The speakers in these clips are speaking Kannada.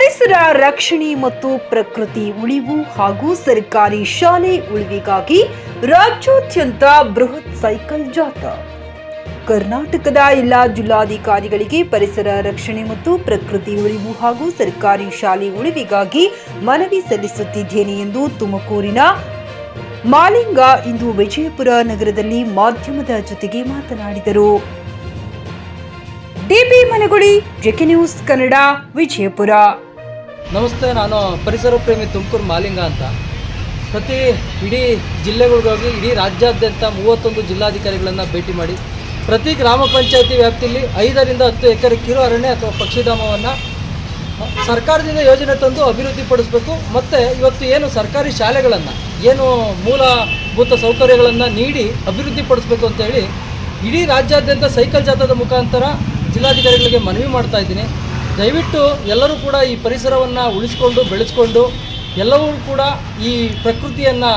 ಪರಿಸರ ರಕ್ಷಣೆ ಮತ್ತು ಪ್ರಕೃತಿ ಉಳಿವು ಹಾಗೂ ಸರ್ಕಾರಿ ಶಾಲೆ ಉಳಿವಿಗಾಗಿ ರಾಜ್ಯಾದ್ಯಂತ ಬೃಹತ್ ಸೈಕಲ್ ಜಾಥಾ. ಕರ್ನಾಟಕದ ಎಲ್ಲ ಜಿಲ್ಲಾಧಿಕಾರಿಗಳಿಗೆ ಪರಿಸರ ರಕ್ಷಣೆ ಮತ್ತು ಪ್ರಕೃತಿ ಉಳಿವು ಹಾಗೂ ಸರ್ಕಾರಿ ಶಾಲೆ ಉಳಿವಿಗಾಗಿ ಮನವಿ ಸಲ್ಲಿಸುತ್ತಿದ್ದೇನೆ ಎಂದು ತುಮಕೂರಿನ ಮಾಲಿಂಗ ಇಂದು ವಿಜಯಪುರ ನಗರದಲ್ಲಿ ಮಾಧ್ಯಮದ ಜೊತೆಗೆ ಮಾತನಾಡಿದರು. DB Managuli, JK news Kannada, Vijayapura. ನಮಸ್ತೆ, ನಾನು ಪರಿಸರ ಪ್ರೇಮಿ ತುಮಕೂರು ಮಾಲಿಂಗ ಅಂತ. ಇಡೀ ಜಿಲ್ಲೆಗಳಿಗೋಗಿ ಇಡೀ ರಾಜ್ಯಾದ್ಯಂತ 31 ಜಿಲ್ಲಾಧಿಕಾರಿಗಳನ್ನು ಭೇಟಿ ಮಾಡಿ ಪ್ರತಿ ಗ್ರಾಮ ಪಂಚಾಯತಿ ವ್ಯಾಪ್ತಿಯಲ್ಲಿ 5 ರಿಂದ 10 ಎಕರೆ ಕಿರು ಅರಣ್ಯ ಅಥವಾ ಪಕ್ಷಿಧಾಮವನ್ನು ಸರ್ಕಾರದಿಂದ ಯೋಜನೆ ತಂದು ಅಭಿವೃದ್ಧಿಪಡಿಸಬೇಕು. ಮತ್ತು ಇವತ್ತು ಏನು ಸರ್ಕಾರಿ ಶಾಲೆಗಳನ್ನು ಏನು ಮೂಲಭೂತ ಸೌಕರ್ಯಗಳನ್ನು ನೀಡಿ ಅಭಿವೃದ್ಧಿಪಡಿಸಬೇಕು ಅಂತೇಳಿ ಇಡೀ ರಾಜ್ಯಾದ್ಯಂತ ಸೈಕಲ್ ಜಾಥಾದ ಮುಖಾಂತರ ಜಿಲ್ಲಾಧಿಕಾರಿಗಳಿಗೆ ಮನವಿ ಮಾಡ್ತಾ ಇದ್ದೀನಿ. ದಯವಿಟ್ಟು ಎಲ್ಲರೂ ಕೂಡ ಈ ಪರಿಸರವನ್ನು ಉಳಿಸ್ಕೊಂಡು ಬೆಳೆಸ್ಕೊಂಡು ಎಲ್ಲರೂ ಕೂಡ ಈ ಪ್ರಕೃತಿಯನ್ನು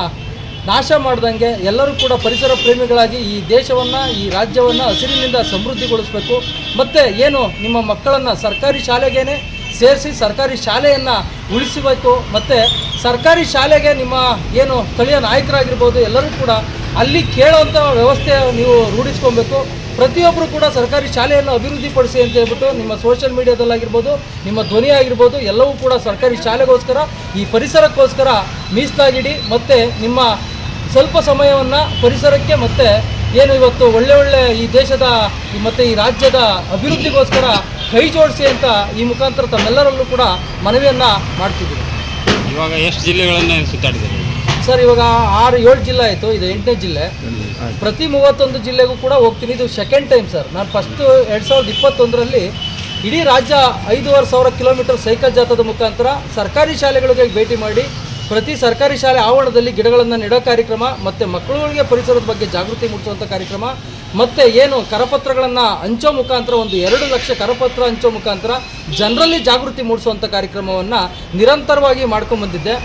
ನಾಶ ಮಾಡ್ದಂಗೆ ಎಲ್ಲರೂ ಕೂಡ ಪರಿಸರ ಪ್ರೇಮಿಗಳಾಗಿ ಈ ದೇಶವನ್ನು ಈ ರಾಜ್ಯವನ್ನು ಹಸಿರಿನಿಂದ ಸಮೃದ್ಧಿಗೊಳಿಸಬೇಕು. ಮತ್ತು ಏನು ನಿಮ್ಮ ಮಕ್ಕಳನ್ನು ಸರ್ಕಾರಿ ಶಾಲೆಗೇ ಸೇರಿಸಿ ಸರ್ಕಾರಿ ಶಾಲೆಯನ್ನು ಉಳಿಸಬೇಕು. ಮತ್ತು ಸರ್ಕಾರಿ ಶಾಲೆಗೆ ನಿಮ್ಮ ಏನು ಸ್ಥಳೀಯ ನಾಯಕರಾಗಿರ್ಬೋದು ಎಲ್ಲರೂ ಕೂಡ ಅಲ್ಲಿ ಕೇಳೋವಂಥ ವ್ಯವಸ್ಥೆ ನೀವು ರೂಢಿಸ್ಕೊಬೇಕು. ಪ್ರತಿಯೊಬ್ಬರು ಕೂಡ ಸರ್ಕಾರಿ ಶಾಲೆಯನ್ನು ಅಭಿವೃದ್ಧಿಪಡಿಸಿ ಅಂತ ಹೇಳ್ಬಿಟ್ಟು ನಿಮ್ಮ ಸೋಷಿಯಲ್ ಮೀಡಿಯಾದಲ್ಲಾಗಿರ್ಬೋದು, ನಿಮ್ಮ ಧ್ವನಿ ಆಗಿರ್ಬೋದು, ಎಲ್ಲವೂ ಕೂಡ ಸರ್ಕಾರಿ ಶಾಲೆಗೋಸ್ಕರ ಈ ಪರಿಸರಕ್ಕೋಸ್ಕರ ಮೀಸಲಾಗಿಡಿ. ಮತ್ತು ನಿಮ್ಮ ಸ್ವಲ್ಪ ಸಮಯವನ್ನು ಪರಿಸರಕ್ಕೆ ಮತ್ತು ಏನು ಇವತ್ತು ಒಳ್ಳೆ ಈ ದೇಶದ ಮತ್ತು ಈ ರಾಜ್ಯದ ಅಭಿವೃದ್ಧಿಗೋಸ್ಕರ ಕೈ ಜೋಡಿಸಿ ಅಂತ ಈ ಮುಖಾಂತರ ತಮ್ಮೆಲ್ಲರಲ್ಲೂ ಕೂಡ ಮನವಿಯನ್ನು ಮಾಡ್ತಿದ್ದೀವಿ. ಇವಾಗ ಎಷ್ಟು ಜಿಲ್ಲೆಗಳನ್ನು ಸುತ್ತಾಡಿದ್ದೀರಿ ಸರ್? ಇವಾಗ 6-7 ಜಿಲ್ಲೆ ಆಯಿತು, ಇದು 8ನೇ ಜಿಲ್ಲೆ. ಪ್ರತಿ 31 ಜಿಲ್ಲೆಗೂ ಕೂಡ ಹೋಗ್ತೀನಿ. ಇದು ಸೆಕೆಂಡ್ ಟೈಮ್ ಸರ್. ನಾನು ಫಸ್ಟು 2021ರಲ್ಲಿ ಇಡೀ ರಾಜ್ಯ 5,500 ಕಿಲೋಮೀಟರ್ ಸೈಕಲ್ ಜಾಥಾದ ಮುಖಾಂತರ ಸರ್ಕಾರಿ ಶಾಲೆಗಳಿಗೆ ಭೇಟಿ ಮಾಡಿ ಪ್ರತಿ ಸರ್ಕಾರಿ ಶಾಲೆ ಆವರಣದಲ್ಲಿ ಗಿಡಗಳನ್ನು ನೆಡೋ ಕಾರ್ಯಕ್ರಮ ಮತ್ತು ಮಕ್ಕಳುಗಳಿಗೆ ಪರಿಸರದ ಬಗ್ಗೆ ಜಾಗೃತಿ ಮೂಡಿಸುವಂಥ ಕಾರ್ಯಕ್ರಮ ಮತ್ತು ಏನು ಕರಪತ್ರಗಳನ್ನು ಹಂಚೋ ಮುಖಾಂತರ 2 ಲಕ್ಷ ಕರಪತ್ರ ಹಂಚೋ ಮುಖಾಂತರ ಜನರಲ್ಲಿ ಜಾಗೃತಿ ಮೂಡಿಸುವಂಥ ಕಾರ್ಯಕ್ರಮವನ್ನು ನಿರಂತರವಾಗಿ ಮಾಡ್ಕೊಂಡ್ಬಂದಿದ್ದೆ.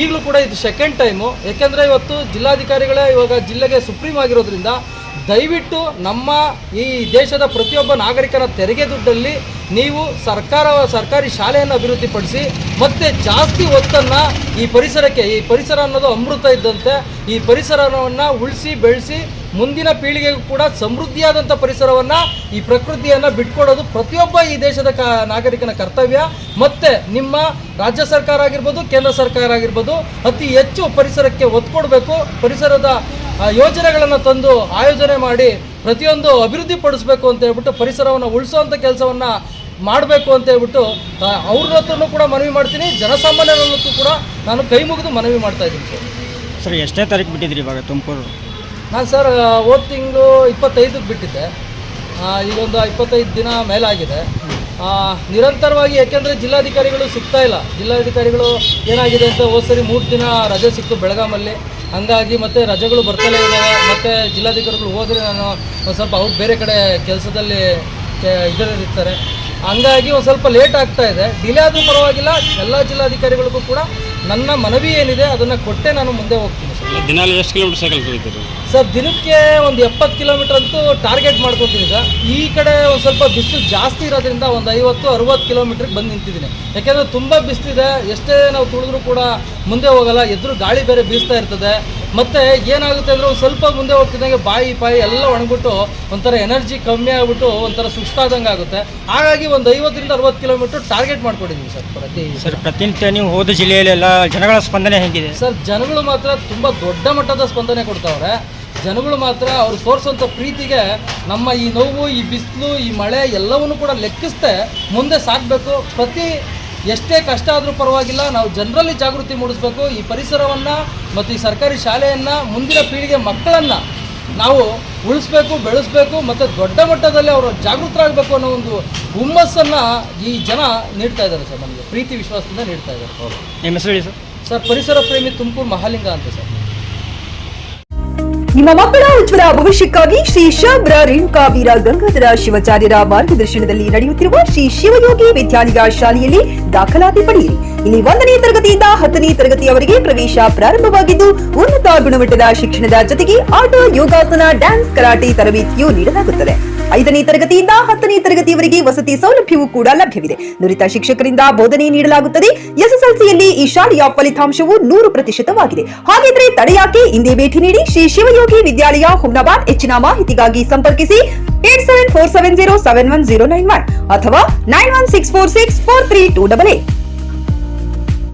ಈಗಲೂ ಕೂಡ ಇದು ಸೆಕೆಂಡ್ ಟೈಮು. ಯಾಕೆಂದರೆ ಇವತ್ತು ಜಿಲ್ಲಾಧಿಕಾರಿಗಳೇ ಇವಾಗ ಜಿಲ್ಲೆಗೆ ಸುಪ್ರೀಂ ಆಗಿರೋದ್ರಿಂದ ದಯವಿಟ್ಟು ನಮ್ಮ ಈ ದೇಶದ ಪ್ರತಿಯೊಬ್ಬ ನಾಗರಿಕನ ತೆರಿಗೆ ದುಡ್ಡಲ್ಲಿ ನೀವು ಸರ್ಕಾರಿ ಶಾಲೆಯನ್ನು ಅಭಿವೃದ್ಧಿಪಡಿಸಿ ಮತ್ತು ಜಾಸ್ತಿ ಒತ್ತನ್ನು ಈ ಪರಿಸರಕ್ಕೆ, ಈ ಪರಿಸರ ಅನ್ನೋದು ಅಮೃತ ಇದ್ದಂತೆ ಈ ಪರಿಸರವನ್ನು ಉಳಿಸಿ ಬೆಳೆಸಿ ಮುಂದಿನ ಪೀಳಿಗೆಗೂ ಕೂಡ ಸಮೃದ್ಧಿಯಾದಂಥ ಪರಿಸರವನ್ನು ಈ ಪ್ರಕೃತಿಯನ್ನು ಬಿಟ್ಕೊಡೋದು ಪ್ರತಿಯೊಬ್ಬ ಈ ದೇಶದ ನಾಗರಿಕನ ಕರ್ತವ್ಯ. ಮತ್ತು ನಿಮ್ಮ ರಾಜ್ಯ ಸರ್ಕಾರ ಆಗಿರ್ಬೋದು, ಕೇಂದ್ರ ಸರ್ಕಾರ ಆಗಿರ್ಬೋದು ಅತಿ ಹೆಚ್ಚು ಪರಿಸರಕ್ಕೆ ಒತ್ತು ಕೊಡಬೇಕು. ಪರಿಸರದ ಯೋಜನೆಗಳನ್ನು ತಂದು ಆಯೋಜನೆ ಮಾಡಿ ಪ್ರತಿಯೊಂದು ಅಭಿವೃದ್ಧಿ ಪಡಿಸಬೇಕು ಅಂತ ಹೇಳ್ಬಿಟ್ಟು ಪರಿಸರವನ್ನು ಉಳಿಸುವಂಥ ಕೆಲಸವನ್ನು ಮಾಡಬೇಕು ಅಂತ ಹೇಳ್ಬಿಟ್ಟು ಅವ್ರ ಹತ್ರನೂ ಕೂಡ ಮನವಿ ಮಾಡ್ತೀನಿ. ಜನಸಾಮಾನ್ಯರಲ್ಲೂ ಕೂಡ ನಾನು ಕೈ ಮುಗಿದು ಮನವಿ ಮಾಡ್ತಾ ಇದ್ದೀನಿ ಸರ್. ಎಷ್ಟನೇ ತಾರೀಕು ಬಿಟ್ಟಿದ್ರಿ ಇವಾಗ ತುಮಕೂರು? ನಾನು ಸರ್ ಹೋದ ತಿಂಗಳು 25ಕ್ಕೆ ಬಿಟ್ಟಿದ್ದೆ. ಈಗೊಂದು 25 ದಿನ ಮೇಲಾಗಿದೆ. ನಿರಂತರವಾಗಿ ಯಾಕೆಂದರೆ ಜಿಲ್ಲಾಧಿಕಾರಿಗಳು ಸಿಗ್ತಾ ಇಲ್ಲ. ಜಿಲ್ಲಾಧಿಕಾರಿಗಳು ಏನಾಗಿದೆ ಅಂತ ಹೋದ ಸರಿ 3 ದಿನ ರಜೆ ಸಿಕ್ತು ಬೆಳಗಾಮಲ್ಲಿ. ಹಂಗಾಗಿ ಮತ್ತು ರಜೆಗಳು ಬರ್ತಲೇ ಇದ್ದಾವೆ. ಮತ್ತು ಜಿಲ್ಲಾಧಿಕಾರಿಗಳು ಹೋದರೆ ನಾನು ಒಂದು ಸ್ವಲ್ಪ ಅವ್ರು ಬೇರೆ ಕಡೆ ಕೆಲಸದಲ್ಲಿ ಇದರಲ್ಲಿರ್ತಾರೆ. ಹಂಗಾಗಿ ಒಂದು ಸ್ವಲ್ಪ ಲೇಟ್ ಆಗ್ತಾ ಇದೆ. ಡಿಲೇ ಆದರೂ ಪರವಾಗಿಲ್ಲ. ಎಲ್ಲ ಜಿಲ್ಲಾಧಿಕಾರಿಗಳಿಗೂ ಕೂಡ ನನ್ನ ಮನವಿ ಏನಿದೆ ಅದನ್ನು ಕೊಟ್ಟೆ ನಾನು ಮುಂದೆ ಹೋಗ್ತೀನಿ ಸರ್. ದಿನಾಲು ಎಷ್ಟು ಕಿಲೋಮೀಟರ್ ಸೈಕಲ್ ತುಳಿತೀರಿ ಸರ್? ದಿನಕ್ಕೆ ಒಂದು 70 ಕಿಲೋಮೀಟರ್ ಅಂತೂ ಟಾರ್ಗೆಟ್ ಮಾಡ್ಕೊತೀನಿ ಸರ್. ಈ ಕಡೆ ಒಂದು ಸ್ವಲ್ಪ ಬಿಸಿಲು ಜಾಸ್ತಿ ಇರೋದ್ರಿಂದ ಒಂದು 50-60 ಕಿಲೋಮೀಟ್ರಿಗೆ ಬಂದು ನಿಂತಿದ್ದೀನಿ. ಯಾಕೆಂದರೆ ತುಂಬ ಬಿಸಿಲಿದೆ. ಎಷ್ಟೇ ನಾವು ತುಳಿದ್ರೂ ಕೂಡ ಮುಂದೆ ಹೋಗಲ್ಲ. ಎದುರು ಗಾಳಿ ಬೇರೆ ಬೀಸ್ತಾ ಇರ್ತದೆ. ಮತ್ತು ಏನಾಗುತ್ತೆ ಅಂದರೆ ಒಂದು ಸ್ವಲ್ಪ ಮುಂದೆ ಹೋಗ್ತಿದ್ದಂಗೆ ಬಾಯಿ ಎಲ್ಲ ಒಣಗ್ಬಿಟ್ಟು ಒಂಥರ ಎನರ್ಜಿ ಕಮ್ಮಿ ಆಗಿಬಿಟ್ಟು ಒಂಥರ ಸುಸ್ತಾದಂಗೆ ಆಗುತ್ತೆ. ಹಾಗಾಗಿ ಒಂದು 50-60 ಕಿಲೋಮೀಟ್ರ್ ಟಾರ್ಗೆಟ್ ಮಾಡ್ಕೊಂಡಿದ್ದೀವಿ ಸರ್. ಪ್ರತಿನಿತ್ಯ ನೀವು ಹೋದ ಜಿಲ್ಲೆಯಲ್ಲೆಲ್ಲ ಜನಗಳ ಸ್ಪಂದನೆ ಹೇಗಿದೆ ಸರ್? ಜನಗಳು ಮಾತ್ರ ತುಂಬ ದೊಡ್ಡ ಮಟ್ಟದ ಸ್ಪಂದನೆ ಕೊಡ್ತಾವ್ರೆ. ಜನಗಳು ಮಾತ್ರ ಅವ್ರು ತೋರಿಸುವಂಥ ಪ್ರೀತಿಗೆ ನಮ್ಮ ಈ ನೋವು, ಈ ಬಿಸಿಲು, ಈ ಮಳೆ ಎಲ್ಲವನ್ನೂ ಕೂಡ ಲೆಕ್ಕಿಸ್ದೆ ಮುಂದೆ ಸಾಗಬೇಕು. ಎಷ್ಟೇ ಕಷ್ಟ ಆದರೂ ಪರವಾಗಿಲ್ಲ, ನಾವು ಜನರಲ್ಲಿ ಜಾಗೃತಿ ಮೂಡಿಸ್ಬೇಕು. ಈ ಪರಿಸರವನ್ನು ಮತ್ತು ಈ ಸರ್ಕಾರಿ ಶಾಲೆಯನ್ನು ಮುಂದಿನ ಪೀಳಿಗೆ ಮಕ್ಕಳನ್ನು ನಾವು ಉಳಿಸ್ಬೇಕು, ಬೆಳೆಸಬೇಕು ಮತ್ತು ದೊಡ್ಡ ಮಟ್ಟದಲ್ಲಿ ಅವರು ಜಾಗೃತರಾಗಬೇಕು ಅನ್ನೋ ಒಂದು ಹುಮ್ಮಸ್ಸನ್ನು ಈ ಜನ ನೀಡ್ತಾ ಇದ್ದಾರೆ ಸರ್. ನಮಗೆ ಪ್ರೀತಿ ವಿಶ್ವಾಸದಿಂದ ನೀಡ್ತಾ ಇದ್ದಾರೆ. ನಿಮ್ಮ ಹೆಸರು ಹೇಳಿ ಸರ್? ಸರ್, ಪರಿಸರ ಪ್ರೇಮಿ ತುಮಕೂರು ಮಹಾಲಿಂಗ ಅಂತ ಸರ್. ನಿಮ್ಮ ಮಕ್ಕಳ ಉಜ್ವಲ ಭವಿಷ್ಯಕ್ಕಾಗಿ ಶ್ರೀ ಶಾಬ್ರ ರೇಣುಕಾ ವೀರ ಗಂಗಾಧರ ಶಿವಾಚಾರ್ಯರ ಮಾರ್ಗದರ್ಶನದಲ್ಲಿ ನಡೆಯುತ್ತಿರುವ ಶ್ರೀ ಶಿವಯೋಗಿ ವಿದ್ಯಾಲಯ ಶಾಲೆಯಲ್ಲಿ ದಾಖಲಾತಿ ಪಡೆಯಿರಿ. ಇಲ್ಲಿ 1ನೇ ತರಗತಿಯಿಂದ 10ನೇ ತರಗತಿಯವರೆಗೆ ಪ್ರವೇಶ ಪ್ರಾರಂಭವಾಗಿದ್ದು ಉನ್ನತ ಗುಣಮಟ್ಟದ ಶಿಕ್ಷಣದ ಜೊತೆಗೆ ಆಟ, ಯೋಗಾಸನ, ಡ್ಯಾನ್ಸ್, ಕರಾಟೆ ತರಬೇತಿಯೂ ನೀಡಲಾಗುತ್ತದೆ. 5ನೇ ತರಗತಿಯಿಂದ 10ನೇ ತರಗತಿಯವರೆಗೆ ವಸತಿ ಸೌಲಭ್ಯವೂ ಕೂಡ ಲಭ್ಯವಿದೆ. ನುರಿತ ಶಿಕ್ಷಕರಿಂದ ಬೋಧನೆ ನೀಡಲಾಗುತ್ತದೆ. ಎಸ್ಎಸ್ಎಲ್ಸಿಯಲ್ಲಿ ಈ ಶಾಲೆಯ ಫಲಿತಾಂಶವು 100%ವಾಗಿದೆ. ಹಾಗಿದ್ರೆ ತಡೆಯಾಕೆ ಇಂದೇ ಭೇಟಿ ನೀಡಿ ಶ್ರೀ ಶಿವಯೋಗಿ ವಿದ್ಯಾಲಯ ಹುಮ್ನಾಬಾದ್. ಹೆಚ್ಚಿನ ಮಾಹಿತಿಗಾಗಿ ಸಂಪರ್ಕಿಸಿ 8747071091 ಅಥವಾ 9164643288.